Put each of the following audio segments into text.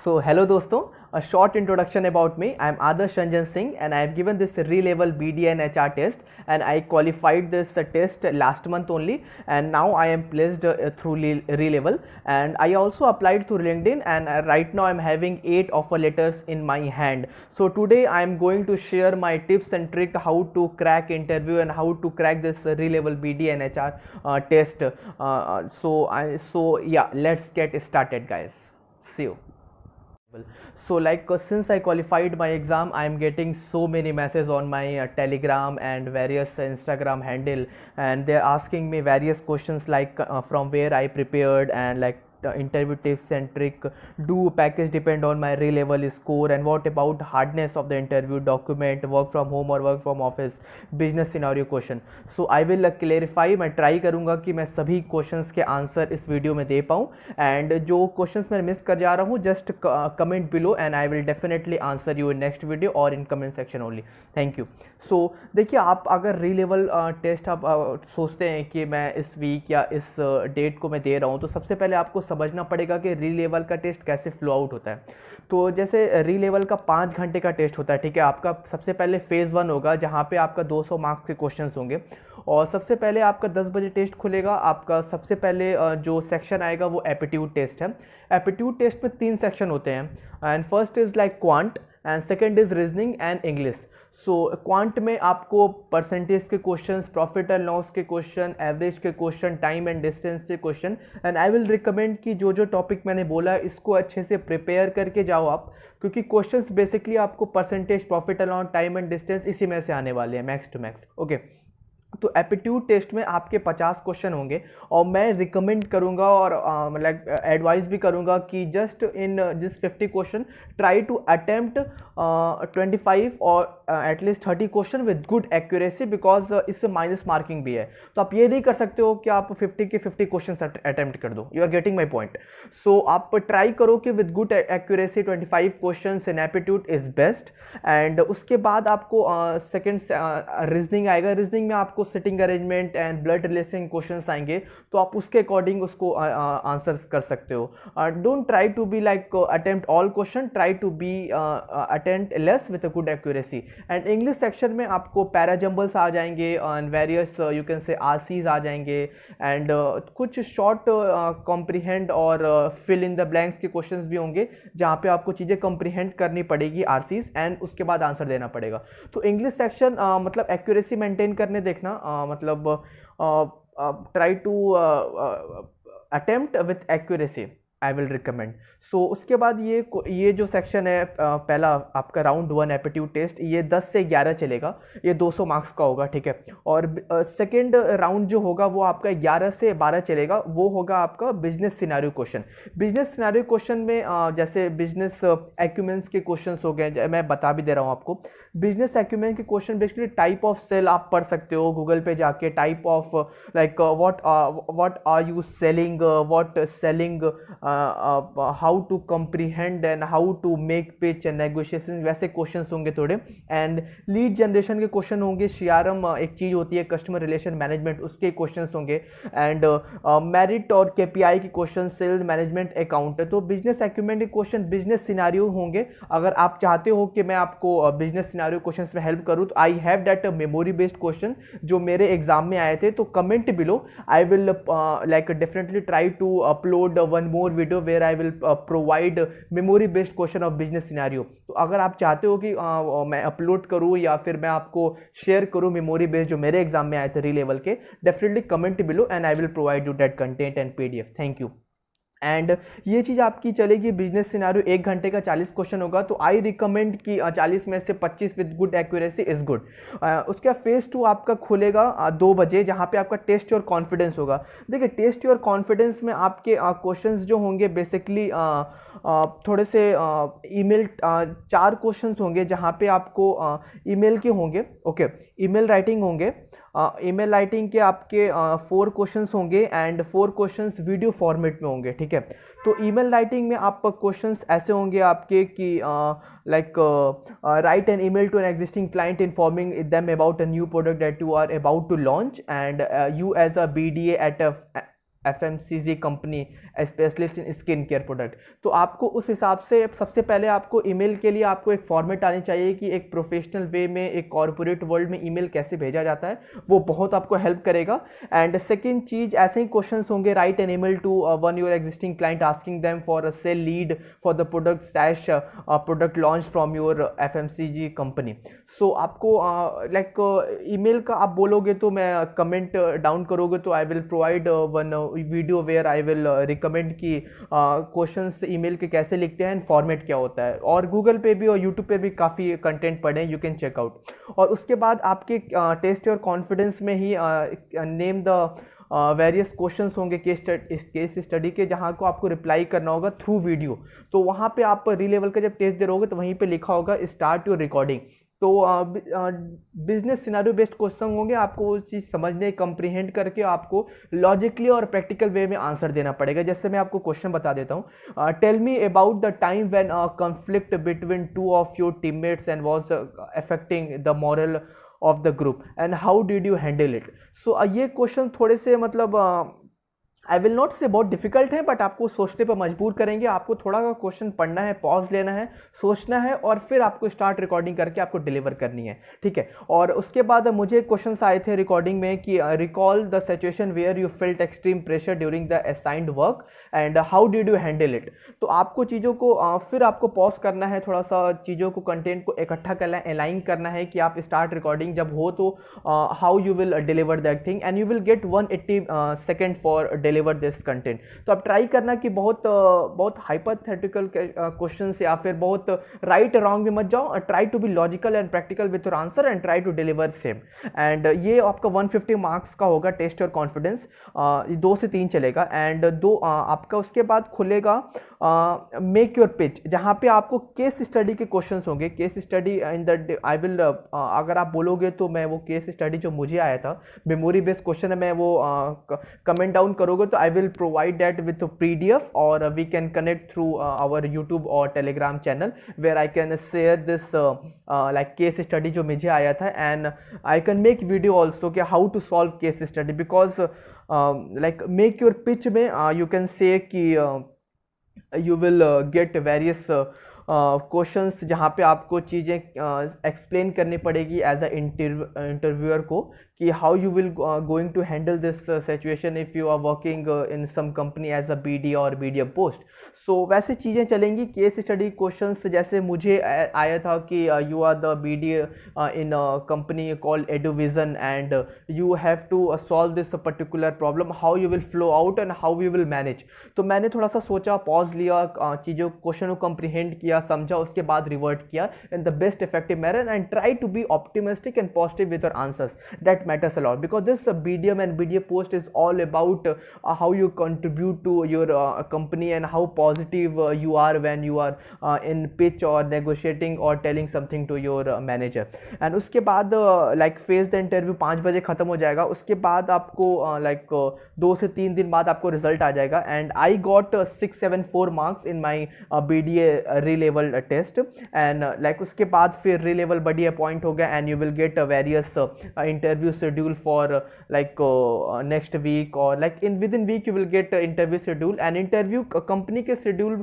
So hello दोस्तों, a short introduction about me. I am Adarsh Ranjan Singh and I have given this re-level BDA and HR test and I qualified this test last month only, and now I am placed through re-level, and I also applied through LinkedIn, and right now I am having 8 offer letters in my hand. So today I am going to share my tips and trick how to crack interview and how to crack this re-level BDA and HR test. So yeah, let's get started guys. See you. So like since I qualified my exam, I am getting so many messages on my Telegram and various Instagram handle, and they're asking me various questions like from where I prepared, and like interview tips and trick. Do package depend on my re-level score, and what about hardness of the interview document, work from home or work from office, business scenario question. So I will clarify. मैं try करूँगा कि मैं सभी questions के answer इस video में दे पाऊँ, and जो क्वेश्चंस मैं मिस कर जा रहा हूँ just comment below and I will definitely answer you in next video और in comment section only. Thank you. So देखिए, आप अगर री लेवल टेस्ट आप सोचते हैं कि मैं इस वीक या इस डेट को मैं दे रहा हूँ, तो सबसे पहले आपको समझना पड़ेगा कि री लेवल का टेस्ट कैसे फ्लो आउट होता है. तो जैसे री लेवल का 5 घंटे का टेस्ट होता है, ठीक है. आपका सबसे पहले फेज़ 1 होगा जहाँ पे आपका 200 मार्क्स के क्वेश्चंस होंगे, और सबसे पहले आपका 10 बजे टेस्ट खुलेगा. आपका सबसे पहले जो सेक्शन आएगा वो एप्टीट्यूड टेस्ट है. एप्टीट्यूड टेस्ट में 3 सेक्शन होते हैं, and first is like quant and second is reasoning and English. So quant में आपको परसेंटेज के क्वेश्चंस, प्रॉफिट एंड लॉस के क्वेश्चन, एवरेज के क्वेश्चन, टाइम एंड डिस्टेंस के question, and I will recommend कि जो जो टॉपिक मैंने बोला इसको अच्छे से प्रिपेयर करके जाओ आप, क्योंकि क्वेश्चंस बेसिकली आपको percentage, profit and loss, time and distance इसी में से आने वाले हैं मैक्स टू मैक्स. ओके. तो एप्टीट्यूड टेस्ट में आपके 50 क्वेश्चन होंगे, और मैं रिकमेंड करूंगा और मतलब एडवाइस भी करूंगा कि just in this 50 question try to attempt 25 और at least 30 question with good accuracy, because इसमें माइनस मार्किंग भी है. तो आप ये नहीं कर सकते हो कि आप 50 के 50 क्वेश्चन अटेम्प्ट कर दो. You are getting my point. So आप ट्राई करो कि with good accuracy 25 question in aptitude is best. And उसके बाद आपको सेकेंड रीजनिंग आएगा. रीजनिंग में आपको sitting arrangement and blood relation questions आएंगे, तो आप उसके अकॉर्डिंग उसको आंसर्स कर सकते हो. Don't try to be like attempt all question, try to be attempt less with a good accuracy. And English section में आपको पैराजम्बल्स आ जाएंगे and various you can say RCs आ जाएंगे, एंड कुछ शॉर्ट कॉम्प्रीहेंड और फिल इन द ब्लैंक्स के questions भी होंगे, जहाँ पे आपको चीज़ें कॉम्प्रीहेंड करनी पड़ेगी आरसीज, एंड उसके बाद आंसर देना पड़ेगा. तो इंग्लिश सेक्शन मतलब एक्यूरेसी मेंटेन करने देखना, मतलब try to attempt with accuracy I will recommend. So उसके बाद ये जो सेक्शन है पहला आपका राउंड 1 एप्टीट्यूड टेस्ट, ये 10 से 11 चलेगा. ये 200 मार्क्स का होगा, ठीक है. और सेकेंड राउंड जो होगा वो आपका 11 से 12 चलेगा. वो होगा आपका business scenario question. Business scenario question में जैसे बिजनेस एक्यूमेंस के क्वेश्चन हो गए, मैं बता भी दे रहा हूँ आपको. बिजनेस एक्यूमेंस के question basically type of sell आप पढ़ सकते हो गूगल पे जाके. Type of like what are you selling, what selling, how to comprehend and how to make pitch and negotiation, वैसे क्वेश्चंस होंगे थोड़े. एंड लीड जनरेशन के क्वेश्चन होंगे. सीआरएम एक चीज़ होती है, कस्टमर रिलेशन मैनेजमेंट, उसके क्वेश्चंस होंगे. एंड मेरिट और केपीआई के क्वेश्चन, सेल्स मैनेजमेंट अकाउंट. तो बिजनेस एक्यूमेंट के क्वेश्चन बिजनेस सिनारियो होंगे. अगर आप चाहते हो कि मैं आपको बिजनेस सिनारियो क्वेश्चन में हेल्प करूँ, तो I have that memory based question जो मेरे एग्जाम में आए थे. तो comment below, I will like definitely try to upload one more video where I will provide memory based question of business scenario. तो अगर आप चाहते हो कि मैं अपलोड करूं या फिर मैं आपको शेयर करूं मेमोरी बेस्ड जो मेरे एग्जाम में आए थे री लेवल के, definitely comment below and I will provide you that content and PDF. Thank you. And ये चीज़ आपकी चलेगी. बिजनेस सिनारियो 1 घंटे का 40 क्वेश्चन होगा, तो आई रिकमेंड कि 40 में से 25 with good accuracy is good. उसका फेज़ 2 आपका खुलेगा 2 बजे, जहाँ पे आपका टेस्ट योर कॉन्फिडेंस होगा. देखिए, टेस्ट योर कॉन्फिडेंस में आपके क्वेश्चंस जो होंगे बेसिकली थोड़े से ईमेल 4 क्वेश्चंस होंगे जहाँ पे आपको ईमेल के होंगे. ओके. ईमेल राइटिंग होंगे. ईमेल राइटिंग के आपके 4 क्वेश्चंस होंगे एंड 4 क्वेश्चंस वीडियो फॉर्मेट में होंगे, ठीक है. तो ईमेल राइटिंग में आप क्वेश्चंस ऐसे होंगे आपके कि like write an email to an existing client informing them about a new product that you are about to launch, and you as a BDA at FMCG company specialist in skin care product. तो आपको उस हिसाब से सबसे पहले आपको email के लिए आपको एक फॉर्मेट आनी चाहिए कि एक प्रोफेशनल वे में एक कॉर्पोरेट वर्ल्ड में ईमेल कैसे भेजा जाता है, वो बहुत आपको हेल्प करेगा। एंड सेकेंड चीज, ऐसे ही क्वेश्चंस होंगे, write an email to one your existing client asking them for a sale lead for the product slash product launch from your FMCG company. So आपको लाइक ईमेल का आप बोलोगे तो मैं कमेंट डाउन करोगे तो I will provide one video where I will recommend कि questions email के कैसे लिखते हैं, फॉर्मेट क्या होता है। और गूगल पे भी और यूट्यूब पे भी काफ़ी कंटेंट पढ़े, यू कैन चेक आउट। और उसके बाद आपके टेस्ट योर कॉन्फिडेंस में ही नेम द वेरियस क्वेश्चंस होंगे केस स्टडी के, जहाँ को आपको रिप्लाई करना होगा थ्रू वीडियो। तो वहाँ पे आप री लेवल का जब टेस्ट दे रहोगे तो वहीं पे लिखा होगा स्टार्ट योर रिकॉर्डिंग। तो बिजनेस सिनारियो बेस्ड क्वेश्चन होंगे, आपको वो चीज़ समझने कंप्रीहेंड करके आपको लॉजिकली और प्रैक्टिकल वे में आंसर देना पड़ेगा। जैसे मैं आपको क्वेश्चन बता देता हूँ, tell me about the time when a conflict between two of your teammates and was affecting the morale of the group and how did you handle it. So ये क्वेश्चन थोड़े से मतलब आई विल नॉट से बहुत difficult है, but आपको सोचने पर मजबूर करेंगे। आपको थोड़ा सा क्वेश्चन पढ़ना है, पॉज लेना है, सोचना है, और फिर आपको स्टार्ट रिकॉर्डिंग करके आपको डिलीवर करनी है, ठीक है। और उसके बाद मुझे क्वेश्चंस आए थे रिकॉर्डिंग में कि recall the situation where you felt extreme pressure during the assigned work and how did you handle it. तो आपको चीज़ों को फिर आपको पॉज करना है, थोड़ा सा चीज़ों को कंटेंट को इकट्ठा करना है, अलाइन करना है कि आप स्टार्ट रिकॉर्डिंग जब हो तो how you will deliver that thing and you will gate 180 second for deliver this content. तो आप ट्राई करना कि बहुत हाइपोथेटिकल क्वेश्चन या फिर बहुत राइट रॉन्ग में मत जाओ। Try to be logical and practical with your answer and try to deliver same. And ये आपका 150 मार्क्स का होगा टेस्ट और कॉन्फिडेंस, 2 से 3 चलेगा। एंड आपका उसके बाद खुलेगा मेक योर पिच, जहाँ पे आपको केस स्टडी के क्वेश्चंस होंगे। Case study in the I will अगर आप बोलोगे तो मैं वो केस स्टडी जो मुझे आया था, मेमोरी बेस्ड क्वेश्चन है, मैं वो कमेंट डाउन करोगे तो I will provide that with PDF, और we can connect through our YouTube और Telegram channel where I can share this like case study जो मुझे आया था, and I can make video also कि how to solve case study, because like make your pitch में you can say कि you will get various questions जहाँ पे आपको चीज़ें एक्सप्लेन करनी पड़ेगी एज अ इंटरव्यूअर को कि how you will going to handle this situation if you are working in some company as a BD और BDM पोस्ट। सो वैसे चीज़ें चलेंगी। केस स्टडी क्वेश्चंस जैसे मुझे आया था कि you are the BD in company called Eduvision and you have to solve this particular problem, how you will flow out and how you will manage. तो मैंने थोड़ा सा सोचा, पॉज लिया, चीज़ों क्वेश्चन को कंप्रीहेंड किया, समझा, उसके बाद रिवर्ट किया in the best effective manner and try to be optimistic and positive with your answers. That matters a lot because this BDM and BDA post is all about how you contribute to your company and how positive you are when you are in pitch or negotiating or telling something to your manager। and उसके बाद like face the interview 5 बजे खत्म हो जाएगा। उसके बाद आपको like 2 से 3 दिन बाद आपको रिजल्ट आ जाएगा। and I got 674 marks in my BDA re-level test and like उसके बाद फिर re-level buddy appoint हो गया and you will get various interview schedule for like next week or like within week you will get interview schedule and interview company के schedule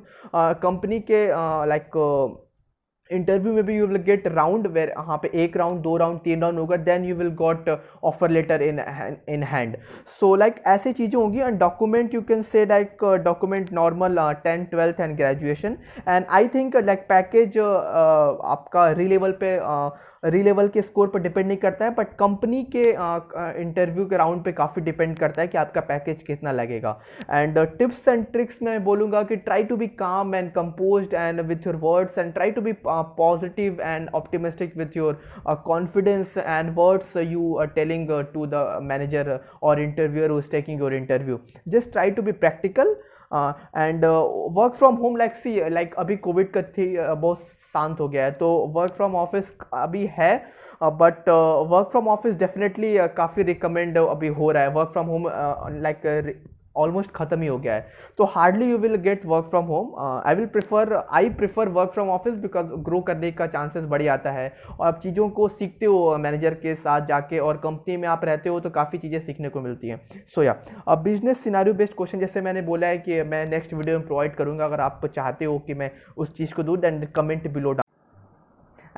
company के like interview में भी you will get round where यहाँ पे 1 round 2 round 3 round होगा, then you will got offer letter in hand. So like ऐसी चीज़ें होंगी। And document you can say like document normal 10th 12th and graduation. And I think like package आपका री level के score पर depend नहीं करता है, बट कंपनी के इंटरव्यू के राउंड पे काफ़ी डिपेंड करता है कि आपका पैकेज कितना लगेगा। एंड टिप्स एंड ट्रिक्स में बोलूँगा कि try to be calm and composed and with your words and try to be positive and optimistic with your confidence and words you are telling to the manager और interviewer who is taking your interview. Just try to be practical and work from home like अभी Covid का थी बहुत शांत हो गया है, तो वर्क फ्रॉम ऑफिस अभी है, but work from office definitely काफ़ी रिकमेंड अभी हो रहा है। Work from home like almost ख़त्म ही हो गया है, तो hardly you will get work from home. I prefer work from office because grow करने का चांसेस बढ़ जाता है और आप चीज़ों को सीखते हो मैनेजर के साथ जाके, और कंपनी में आप रहते हो तो काफ़ी चीज़ें सीखने को मिलती हैं. सो या अब बिजनेस सिनारियो बेस्ड क्वेश्चन जैसे मैंने बोला है कि मैं नेक्स्ट वीडियो में प्रोवाइड करूँगा. अगर आप चाहते हो कि मैं उस चीज़ को दूँ then comment below.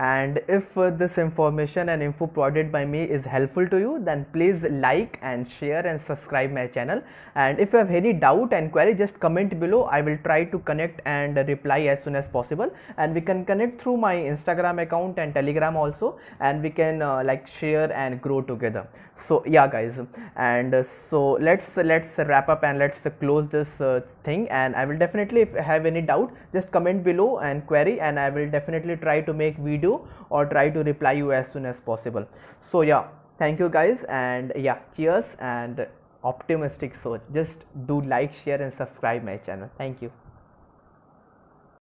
And if this information and info provided by me is helpful to you, then please like and share and subscribe my channel. And if you have any doubt and query, just comment below. I will try to connect and reply as soon as possible. And we can connect through my Instagram account and Telegram also, and we can like share and grow together. So yeah guys, and so let's wrap up and let's close this thing. And I will definitely, if have any doubt, just comment below and query, and I will definitely try to make video or try to reply you as soon as possible. So yeah, thank you guys, and yeah, cheers and optimistic. So just do like, share and subscribe my channel. Thank you.